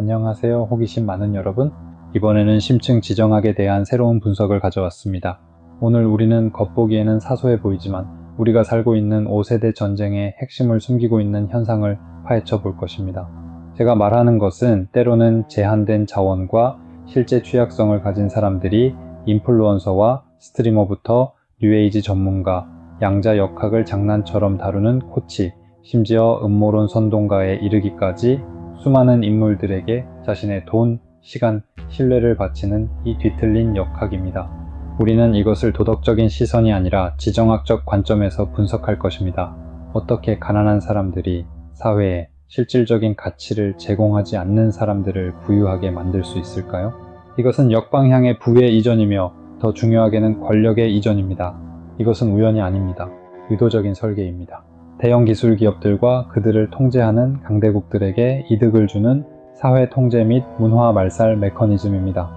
안녕하세요. 호기심 많은 여러분. 이번에는 심층 지정학에 대한 새로운 분석을 가져왔습니다. 오늘 우리는 겉보기에는 사소해 보이지만 우리가 살고 있는 5세대 전쟁의 핵심을 숨기고 있는 현상을 파헤쳐 볼 것입니다. 제가 말하는 것은 때로는 제한된 자원과 실제 취약성을 가진 사람들이 인플루언서와 스트리머부터 뉴에이지 전문가, 양자 역학을 장난처럼 다루는 코치, 심지어 음모론 선동가에 이르기까지 수많은 인물들에게 자신의 돈, 시간, 신뢰를 바치는 이 뒤틀린 역학입니다. 우리는 이것을 도덕적인 시선이 아니라 지정학적 관점에서 분석할 것입니다. 어떻게 가난한 사람들이 사회에 실질적인 가치를 제공하지 않는 사람들을 부유하게 만들 수 있을까요? 이것은 역방향의 부의 이전이며 더 중요하게는 권력의 이전입니다. 이것은 우연이 아닙니다. 의도적인 설계입니다. 대형 기술 기업들과 그들을 통제하는 강대국들에게 이득을 주는 사회 통제 및 문화 말살 메커니즘입니다.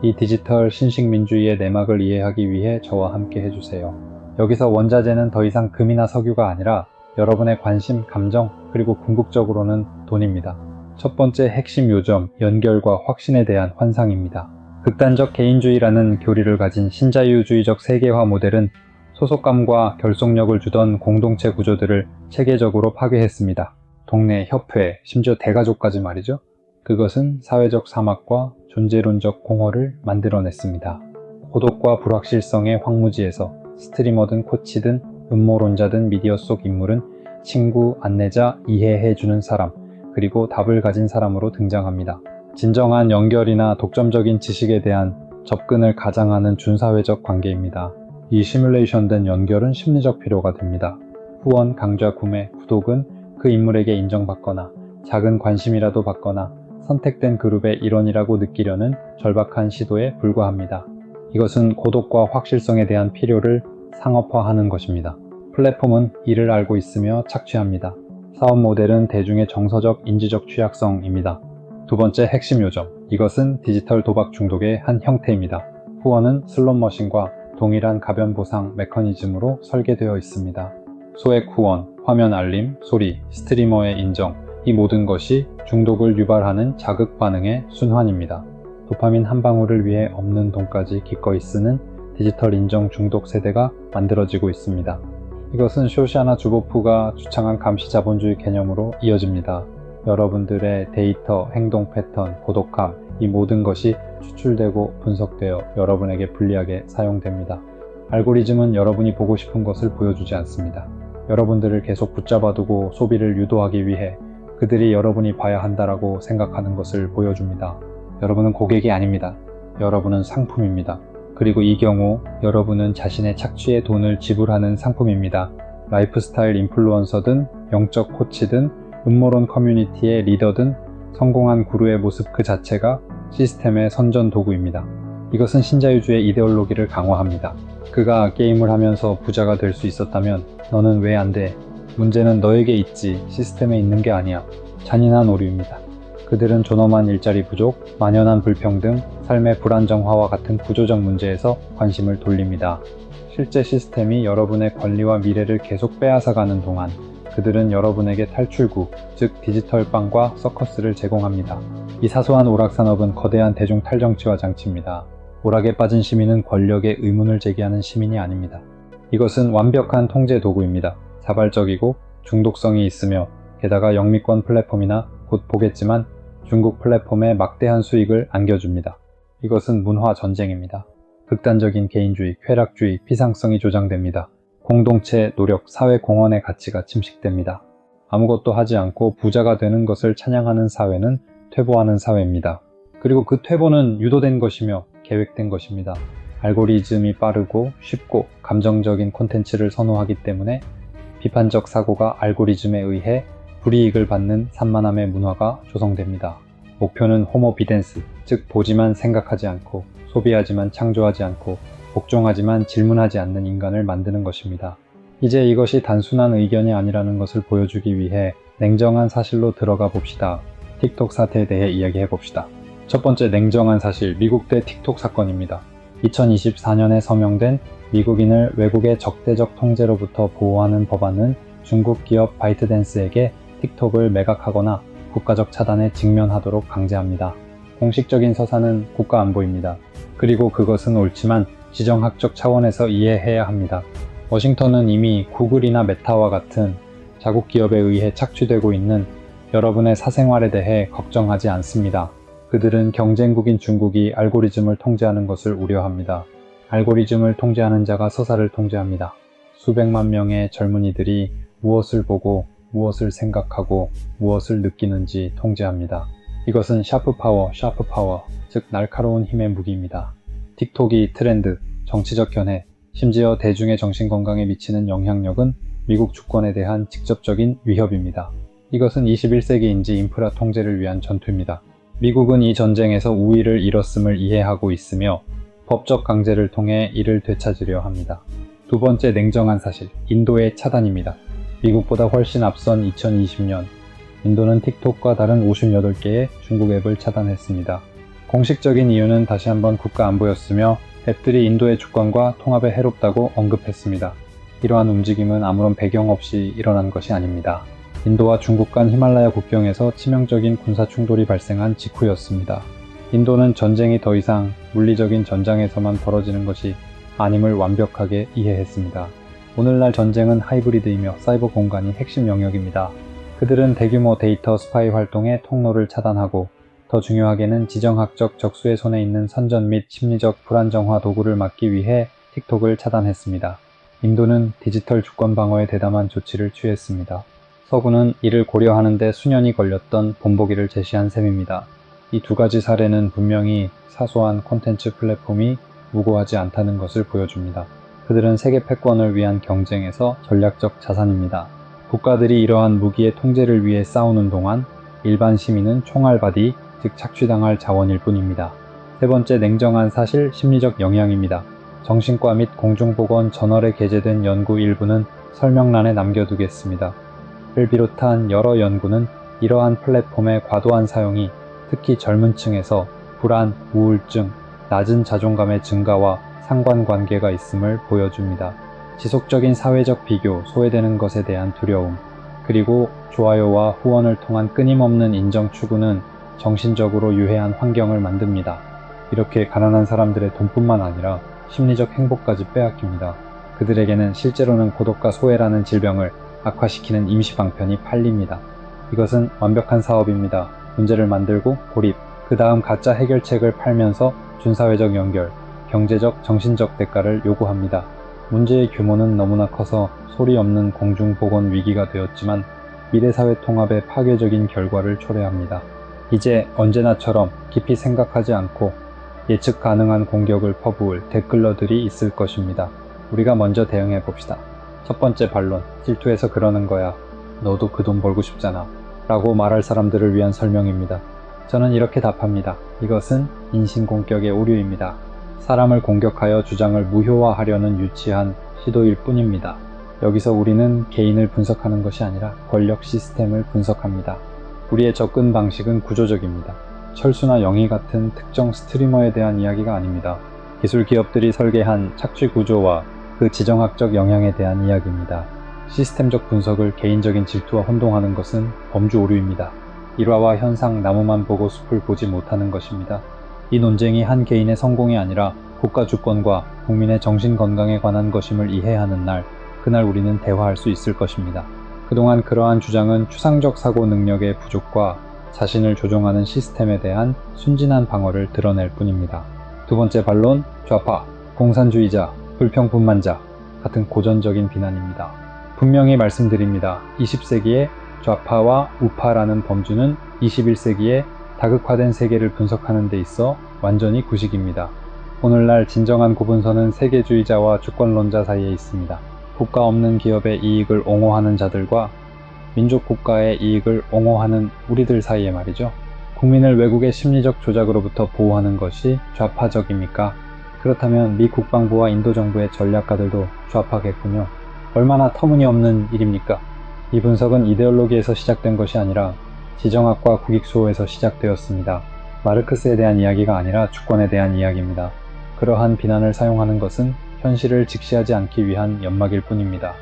이 디지털 신식민주의의 내막을 이해하기 위해 저와 함께 해주세요. 여기서 원자재는 더 이상 금이나 석유가 아니라 여러분의 관심, 감정, 그리고 궁극적으로는 돈입니다. 첫 번째 핵심 요점, 연결과 확신에 대한 환상입니다. 극단적 개인주의라는 교리를 가진 신자유주의적 세계화 모델은 소속감과 결속력을 주던 공동체 구조들을 체계적으로 파괴했습니다. 동네, 협회, 심지어 대가족까지 말이죠. 그것은 사회적 사막과 존재론적 공허를 만들어냈습니다. 고독과 불확실성의 황무지에서 스트리머든 코치든 음모론자든 미디어 속 인물은 친구, 안내자, 이해해주는 사람, 그리고 답을 가진 사람으로 등장합니다. 진정한 연결이나 독점적인 지식에 대한 접근을 가장하는 준사회적 관계입니다. 이 시뮬레이션된 연결은 심리적 필요가 됩니다. 후원, 강좌 구매, 구독은 그 인물에게 인정받거나 작은 관심이라도 받거나 선택된 그룹의 일원이라고 느끼려는 절박한 시도에 불과합니다. 이것은 고독과 확실성에 대한 필요를 상업화하는 것입니다. 플랫폼은 이를 알고 있으며 착취합니다. 사업 모델은 대중의 정서적, 인지적 취약성입니다. 두 번째 핵심 요점, 이것은 디지털 도박 중독의 한 형태입니다. 후원은 슬롯머신과 동일한 가변 보상 메커니즘으로 설계되어 있습니다. 소액 후원, 화면 알림, 소리, 스트리머의 인정, 이 모든 것이 중독을 유발하는 자극 반응의 순환입니다. 도파민 한 방울을 위해 없는 돈까지 기꺼이 쓰는 디지털 인정 중독 세대가 만들어지고 있습니다. 이것은 쇼샤나 주보프가 주창한 감시 자본주의 개념으로 이어집니다. 여러분들의 데이터, 행동 패턴, 고독감, 이 모든 것이 추출되고 분석되어 여러분에게 불리하게 사용됩니다. 알고리즘은 여러분이 보고 싶은 것을 보여주지 않습니다. 여러분들을 계속 붙잡아두고 소비를 유도하기 위해 그들이 여러분이 봐야 한다라고 생각하는 것을 보여줍니다. 여러분은 고객이 아닙니다. 여러분은 상품입니다. 그리고 이 경우 여러분은 자신의 착취의 돈을 지불하는 상품입니다. 라이프스타일 인플루언서든 영적 코치든 음모론 커뮤니티의 리더든 성공한 구루의 모습 그 자체가 시스템의 선전 도구입니다. 이것은 신자유주의 이데올로기를 강화합니다. 그가 게임을 하면서 부자가 될 수 있었다면 너는 왜 안 돼? 문제는 너에게 있지 시스템에 있는 게 아니야. 잔인한 오류입니다. 그들은 존엄한 일자리 부족, 만연한 불평등, 삶의 불안정화와 같은 구조적 문제에서 관심을 돌립니다. 실제 시스템이 여러분의 권리와 미래를 계속 빼앗아가는 동안 그들은 여러분에게 탈출구, 즉 디지털 빵과 서커스를 제공합니다. 이 사소한 오락산업은 거대한 대중 탈정치화 장치입니다. 오락에 빠진 시민은 권력에 의문을 제기하는 시민이 아닙니다. 이것은 완벽한 통제 도구입니다. 자발적이고 중독성이 있으며 게다가 영미권 플랫폼이나 곧 보겠지만 중국 플랫폼에 막대한 수익을 안겨줍니다. 이것은 문화 전쟁입니다. 극단적인 개인주의, 쾌락주의, 피상성이 조장됩니다. 공동체, 노력, 사회 공헌의 가치가 침식됩니다. 아무것도 하지 않고 부자가 되는 것을 찬양하는 사회는 퇴보하는 사회입니다. 그리고 그 퇴보는 유도된 것이며 계획된 것입니다. 알고리즘이 빠르고 쉽고 감정적인 콘텐츠를 선호하기 때문에 비판적 사고가 알고리즘에 의해 불이익을 받는 산만함의 문화가 조성됩니다. 목표는 호모 비덴스, 즉 보지만 생각하지 않고 소비하지만 창조하지 않고 복종하지만 질문하지 않는 인간을 만드는 것입니다. 이제 이것이 단순한 의견이 아니라는 것을 보여주기 위해 냉정한 사실로 들어가 봅시다. 틱톡 사태에 대해 이야기해 봅시다. 첫 번째 냉정한 사실, 미국 대 틱톡 사건입니다. 2024년에 서명된 미국인을 외국의 적대적 통제로부터 보호하는 법안은 중국 기업 바이트댄스에게 틱톡을 매각하거나 국가적 차단에 직면하도록 강제합니다. 공식적인 서사는 국가안보입니다. 그리고 그것은 옳지만 지정학적 차원에서 이해해야 합니다. 워싱턴은 이미 구글이나 메타와 같은 자국 기업에 의해 착취되고 있는 여러분의 사생활에 대해 걱정하지 않습니다. 그들은 경쟁국인 중국이 알고리즘을 통제하는 것을 우려합니다. 알고리즘을 통제하는 자가 서사를 통제합니다. 수백만 명의 젊은이들이 무엇을 보고 무엇을 생각하고 무엇을 느끼는지 통제합니다. 이것은 샤프 파워, 즉 날카로운 힘의 무기입니다. 틱톡이 트렌드, 정치적 견해, 심지어 대중의 정신건강에 미치는 영향력은 미국 주권에 대한 직접적인 위협입니다. 이것은 21세기인지 인프라 통제를 위한 전투입니다. 미국은 이 전쟁에서 우위를 잃었음을 이해하고 있으며 법적 강제를 통해 이를 되찾으려 합니다. 두 번째 냉정한 사실, 인도의 차단입니다. 미국보다 훨씬 앞선 2020년, 인도는 틱톡과 다른 58개의 중국 앱을 차단했습니다. 공식적인 이유는 다시 한번 국가 안보였으며 앱들이 인도의 주권과 통합에 해롭다고 언급했습니다. 이러한 움직임은 아무런 배경 없이 일어난 것이 아닙니다. 인도와 중국 간 히말라야 국경에서 치명적인 군사 충돌이 발생한 직후였습니다. 인도는 전쟁이 더 이상 물리적인 전장에서만 벌어지는 것이 아님을 완벽하게 이해했습니다. 오늘날 전쟁은 하이브리드이며 사이버 공간이 핵심 영역입니다. 그들은 대규모 데이터 스파이 활동의 통로를 차단하고 더 중요하게는 지정학적 적수의 손에 있는 선전 및 심리적 불안정화 도구를 막기 위해 틱톡을 차단했습니다. 인도는 디지털 주권 방어에 대담한 조치를 취했습니다. 서구는 이를 고려하는 데 수년이 걸렸던 본보기를 제시한 셈입니다. 이 두 가지 사례는 분명히 사소한 콘텐츠 플랫폼이 무고하지 않다는 것을 보여줍니다. 그들은 세계 패권을 위한 경쟁에서 전략적 자산입니다. 국가들이 이러한 무기의 통제를 위해 싸우는 동안 일반 시민은 총알바디, 즉 착취당할 자원일 뿐입니다. 세 번째 냉정한 사실, 심리적 영향입니다. 정신과 및 공중보건 저널에 게재된 연구 일부는 설명란에 남겨두겠습니다. 를 비롯한 여러 연구는 이러한 플랫폼의 과도한 사용이 특히 젊은 층에서 불안, 우울증, 낮은 자존감의 증가와 상관관계가 있음을 보여줍니다. 지속적인 사회적 비교, 소외되는 것에 대한 두려움, 그리고 좋아요와 후원을 통한 끊임없는 인정 추구는 정신적으로 유해한 환경을 만듭니다. 이렇게 가난한 사람들의 돈뿐만 아니라 심리적 행복까지 빼앗깁니다. 그들에게는 실제로는 고독과 소외라는 질병을 악화시키는 임시방편이 팔립니다. 이것은 완벽한 사업입니다. 문제를 만들고 고립, 그 다음 가짜 해결책을 팔면서 준사회적 연결, 경제적, 정신적 대가를 요구합니다. 문제의 규모는 너무나 커서 소리 없는 공중보건 위기가 되었지만 미래사회 통합의 파괴적인 결과를 초래합니다. 이제 언제나처럼 깊이 생각하지 않고 예측 가능한 공격을 퍼부을 댓글러들이 있을 것입니다. 우리가 먼저 대응해 봅시다. 첫 번째 반론, 질투해서 그러는 거야. 너도 그 돈 벌고 싶잖아. 라고 말할 사람들을 위한 설명입니다. 저는 이렇게 답합니다. 이것은 인신공격의 오류입니다. 사람을 공격하여 주장을 무효화하려는 유치한 시도일 뿐입니다. 여기서 우리는 개인을 분석하는 것이 아니라 권력 시스템을 분석합니다. 우리의 접근 방식은 구조적입니다. 철수나 영희 같은 특정 스트리머에 대한 이야기가 아닙니다. 기술 기업들이 설계한 착취 구조와 그 지정학적 영향에 대한 이야기입니다. 시스템적 분석을 개인적인 질투와 혼동하는 것은 범주 오류입니다. 일화와 현상 나무만 보고 숲을 보지 못하는 것입니다. 이 논쟁이 한 개인의 성공이 아니라 국가 주권과 국민의 정신 건강에 관한 것임을 이해하는 날, 그날 우리는 대화할 수 있을 것입니다. 그동안 그러한 주장은 추상적 사고 능력의 부족과 자신을 조종하는 시스템에 대한 순진한 방어를 드러낼 뿐입니다. 두 번째 반론, 좌파, 공산주의자, 불평분만자 같은 고전적인 비난입니다. 분명히 말씀드립니다. 20세기에 좌파와 우파라는 범주는 21세기에 다극화된 세계를 분석하는 데 있어 완전히 구식입니다. 오늘날 진정한 구분선은 세계주의자와 주권론자 사이에 있습니다. 국가 없는 기업의 이익을 옹호하는 자들과 민족 국가의 이익을 옹호하는 우리들 사이에 말이죠. 국민을 외국의 심리적 조작으로부터 보호하는 것이 좌파적입니까? 그렇다면 미 국방부와 인도 정부의 전략가들도 좌파겠군요. 얼마나 터무니없는 일입니까? 이 분석은 이데올로기에서 시작된 것이 아니라 지정학과 국익수호에서 시작되었습니다. 마르크스에 대한 이야기가 아니라 주권에 대한 이야기입니다. 그러한 비난을 사용하는 것은 현실을 직시하지 않기 위한 연막일 뿐입니다.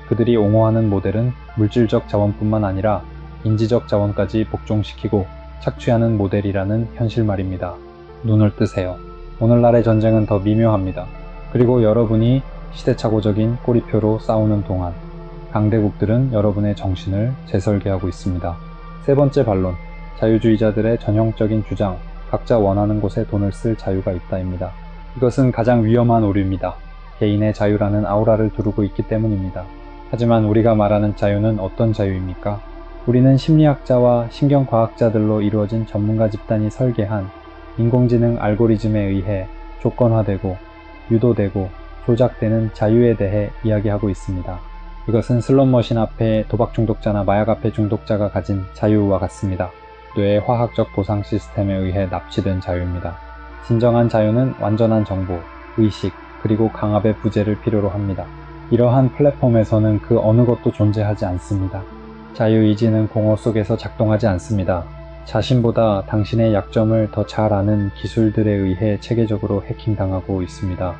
그들이 옹호하는 모델은 물질적 자원뿐만 아니라 인지적 자원까지 복종시키고 착취하는 모델이라는 현실 말입니다. 눈을 뜨세요. 오늘날의 전쟁은 더 미묘합니다. 그리고 여러분이 시대착오적인 꼬리표로 싸우는 동안 강대국들은 여러분의 정신을 재설계하고 있습니다. 세 번째 반론, 자유주의자들의 전형적인 주장, 각자 원하는 곳에 돈을 쓸 자유가 있다입니다. 이것은 가장 위험한 오류입니다. 개인의 자유라는 아우라를 두르고 있기 때문입니다. 하지만 우리가 말하는 자유는 어떤 자유입니까? 우리는 심리학자와 신경과학자들로 이루어진 전문가 집단이 설계한 인공지능 알고리즘에 의해 조건화되고 유도되고 조작되는 자유에 대해 이야기하고 있습니다. 이것은 슬롯머신 앞에 도박 중독자나 마약 앞에 중독자가 가진 자유와 같습니다. 뇌의 화학적 보상 시스템에 의해 납치된 자유입니다. 진정한 자유는 완전한 정보, 의식, 그리고 강압의 부재를 필요로 합니다. 이러한 플랫폼에서는 그 어느 것도 존재하지 않습니다. 자유의지는 공허 속에서 작동하지 않습니다. 자신보다 당신의 약점을 더 잘 아는 기술들에 의해 체계적으로 해킹당하고 있습니다.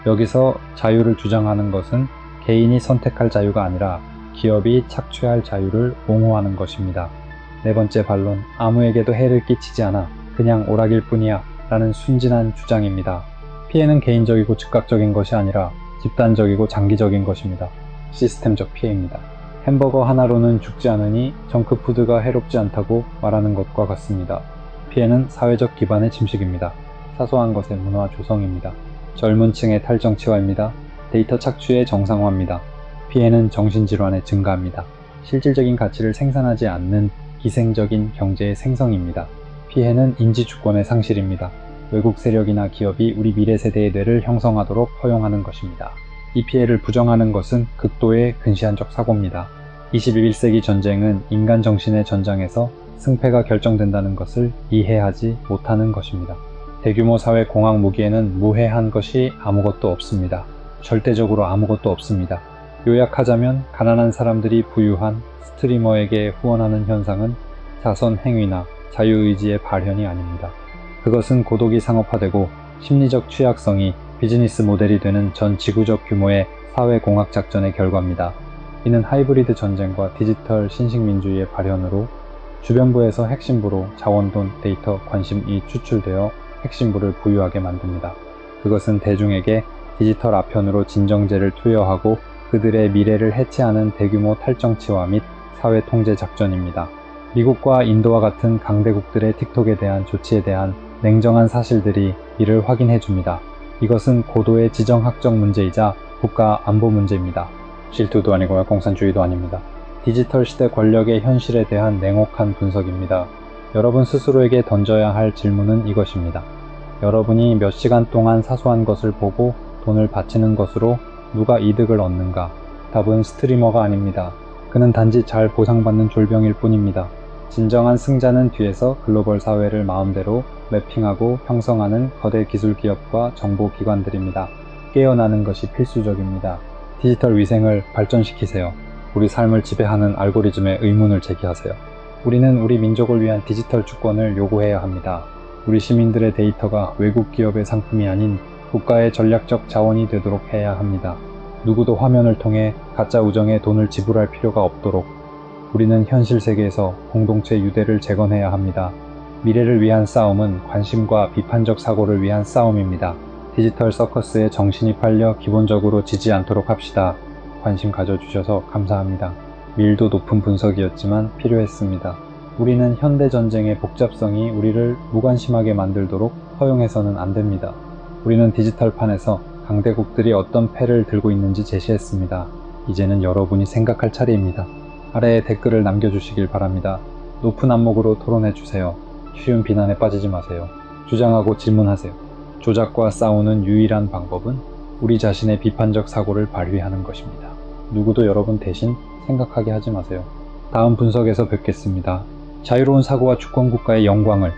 여기서 자유를 주장하는 것은 개인이 선택할 자유가 아니라 기업이 착취할 자유를 옹호하는 것입니다. 네 번째 반론, 아무에게도 해를 끼치지 않아 그냥 오락일 뿐이야 라는 순진한 주장입니다. 피해는 개인적이고 즉각적인 것이 아니라 집단적이고 장기적인 것입니다. 시스템적 피해입니다. 햄버거 하나로는 죽지 않으니 정크푸드가 해롭지 않다고 말하는 것과 같습니다. 피해는 사회적 기반의 침식입니다. 사소한 것의 문화 조성입니다. 젊은 층의 탈정치화입니다. 데이터 착취의 정상화입니다. 피해는 정신질환의 증가입니다. 실질적인 가치를 생산하지 않는 기생적인 경제의 생성입니다. 피해는 인지주권의 상실입니다. 외국 세력이나 기업이 우리 미래 세대의 뇌를 형성하도록 허용하는 것입니다. 이 피해를 부정하는 것은 극도의 근시안적 사고입니다. 21세기 전쟁은 인간 정신의 전장에서 승패가 결정된다는 것을 이해하지 못하는 것입니다. 대규모 사회 공학 무기에는 무해한 것이 아무것도 없습니다. 절대적으로 아무것도 없습니다. 요약하자면 가난한 사람들이 부유한 스트리머에게 후원하는 현상은 자선 행위나 자유의지의 발현이 아닙니다. 그것은 고독이 상업화되고 심리적 취약성이 비즈니스 모델이 되는 전 지구적 규모의 사회공학 작전의 결과입니다. 이는 하이브리드 전쟁과 디지털 신식민주의의 발현으로 주변부에서 핵심부로 자원돈, 데이터, 관심이 추출되어 핵심부를 부유하게 만듭니다. 그것은 대중에게 디지털 아편으로 진정제를 투여하고 그들의 미래를 해치하는 대규모 탈정치화 및 사회 통제 작전입니다. 미국과 인도와 같은 강대국들의 틱톡에 대한 조치에 대한 냉정한 사실들이 이를 확인해 줍니다. 이것은 고도의 지정학적 문제이자 국가 안보 문제입니다. 질투도 아니고 공산주의도 아닙니다. 디지털 시대 권력의 현실에 대한 냉혹한 분석입니다. 여러분 스스로에게 던져야 할 질문은 이것입니다. 여러분이 몇 시간 동안 사소한 것을 보고 돈을 바치는 것으로 누가 이득을 얻는가? 답은 스트리머가 아닙니다. 그는 단지 잘 보상받는 졸병일 뿐입니다. 진정한 승자는 뒤에서 글로벌 사회를 마음대로 매핑하고 형성하는 거대 기술 기업과 정보 기관들입니다. 깨어나는 것이 필수적입니다. 디지털 위생을 발전시키세요. 우리 삶을 지배하는 알고리즘에 의문을 제기하세요. 우리는 우리 민족을 위한 디지털 주권을 요구해야 합니다. 우리 시민들의 데이터가 외국 기업의 상품이 아닌 국가의 전략적 자원이 되도록 해야 합니다. 누구도 화면을 통해 가짜 우정에 돈을 지불할 필요가 없도록 우리는 현실 세계에서 공동체 유대를 재건해야 합니다. 미래를 위한 싸움은 관심과 비판적 사고를 위한 싸움입니다. 디지털 서커스에 정신이 팔려 기본적으로 지지 않도록 합시다. 관심 가져주셔서 감사합니다. 밀도 높은 분석이었지만 필요했습니다. 우리는 현대 전쟁의 복잡성이 우리를 무관심하게 만들도록 허용해서는 안 됩니다. 우리는 디지털판에서 강대국들이 어떤 패를 들고 있는지 제시했습니다. 이제는 여러분이 생각할 차례입니다. 아래에 댓글을 남겨주시길 바랍니다. 높은 안목으로 토론해주세요. 쉬운 비난에 빠지지 마세요. 주장하고 질문하세요. 조작과 싸우는 유일한 방법은 우리 자신의 비판적 사고를 발휘하는 것입니다. 누구도 여러분 대신 생각하게 하지 마세요. 다음 분석에서 뵙겠습니다. 자유로운 사고와 주권국가의 영광을